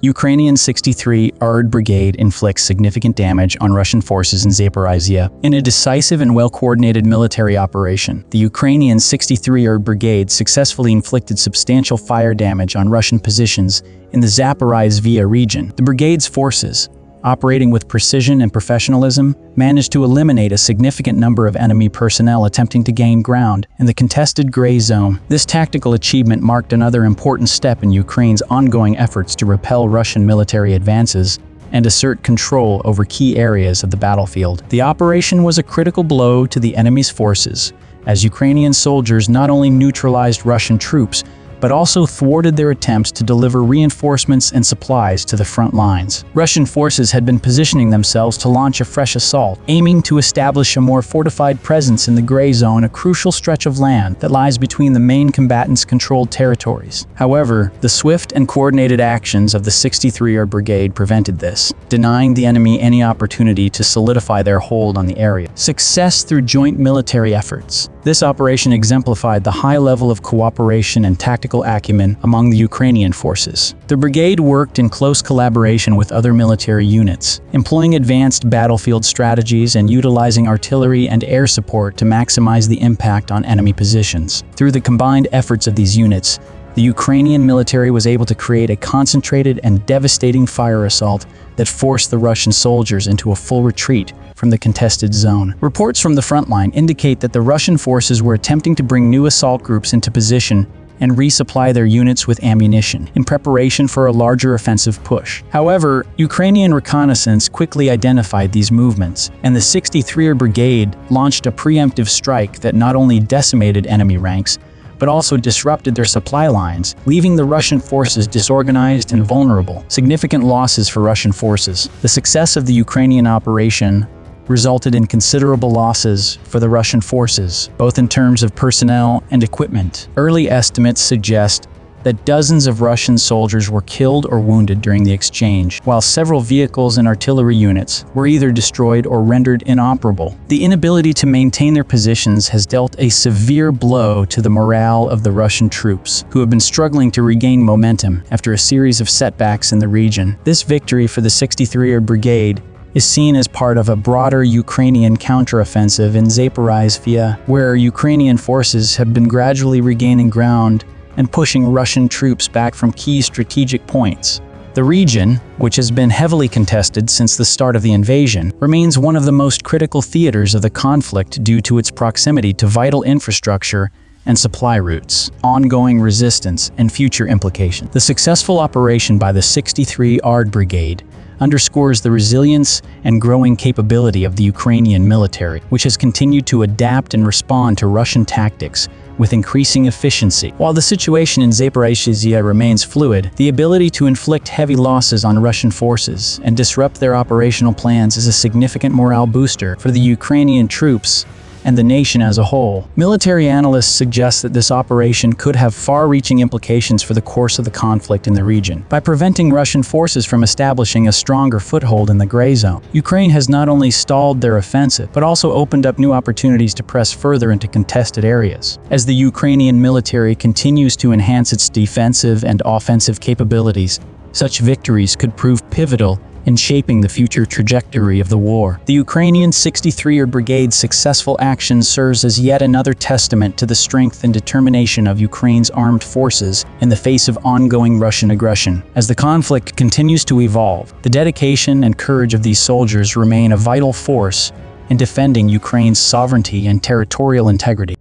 Ukrainian 63rd Brigade inflicts significant damage on Russian forces in Zaporizhzhia. In a decisive and well-coordinated military operation, the Ukrainian 63rd Brigade successfully inflicted substantial fire damage on Russian positions in the Zaporizhzhia region. The brigade's forces, operating with precision and professionalism, managed to eliminate a significant number of enemy personnel attempting to gain ground in the contested gray zone. This tactical achievement marked another important step in Ukraine's ongoing efforts to repel Russian military advances and assert control over key areas of the battlefield. The operation was a critical blow to the enemy's forces, as Ukrainian soldiers not only neutralized Russian troops, but also thwarted their attempts to deliver reinforcements and supplies to the front lines. Russian forces had been positioning themselves to launch a fresh assault, aiming to establish a more fortified presence in the gray zone, a crucial stretch of land that lies between the main combatants' controlled territories. However, the swift and coordinated actions of the 63rd Brigade prevented this, denying the enemy any opportunity to solidify their hold on the area. Success through joint military efforts. This operation exemplified the high level of cooperation and tactical acumen among the Ukrainian forces. The brigade worked in close collaboration with other military units, employing advanced battlefield strategies and utilizing artillery and air support to maximize the impact on enemy positions. Through the combined efforts of these units, the Ukrainian military was able to create a concentrated and devastating fire assault that forced the Russian soldiers into a full retreat from the contested zone. Reports from the front line indicate that the Russian forces were attempting to bring new assault groups into position and resupply their units with ammunition in preparation for a larger offensive push. However, Ukrainian reconnaissance quickly identified these movements, and the 63rd Brigade launched a preemptive strike that not only decimated enemy ranks, but also disrupted their supply lines, leaving the Russian forces disorganized and vulnerable. Significant losses for Russian forces. The success of the Ukrainian operation resulted in considerable losses for the Russian forces, both in terms of personnel and equipment. Early estimates suggest that dozens of Russian soldiers were killed or wounded during the exchange, while several vehicles and artillery units were either destroyed or rendered inoperable. The inability to maintain their positions has dealt a severe blow to the morale of the Russian troops, who have been struggling to regain momentum after a series of setbacks in the region. This victory for the 63rd Brigade is seen as part of a broader Ukrainian counteroffensive in Zaporizhzhia, where Ukrainian forces have been gradually regaining ground and pushing Russian troops back from key strategic points. The region, which has been heavily contested since the start of the invasion, remains one of the most critical theaters of the conflict due to its proximity to vital infrastructure and supply routes, ongoing resistance, and future implications. The successful operation by the 63rd Brigade underscores the resilience and growing capability of the Ukrainian military, which has continued to adapt and respond to Russian tactics with increasing efficiency. While the situation in Zaporizhzhia remains fluid, the ability to inflict heavy losses on Russian forces and disrupt their operational plans is a significant morale booster for the Ukrainian troops and the nation as a whole. Military analysts suggest that this operation could have far-reaching implications for the course of the conflict in the region. By preventing Russian forces from establishing a stronger foothold in the gray zone, Ukraine has not only stalled their offensive, but also opened up new opportunities to press further into contested areas. As the Ukrainian military continues to enhance its defensive and offensive capabilities, such victories could prove pivotal in shaping the future trajectory of the war. The Ukrainian 63rd Brigade's successful action serves as yet another testament to the strength and determination of Ukraine's armed forces in the face of ongoing Russian aggression. As the conflict continues to evolve, the dedication and courage of these soldiers remain a vital force in defending Ukraine's sovereignty and territorial integrity.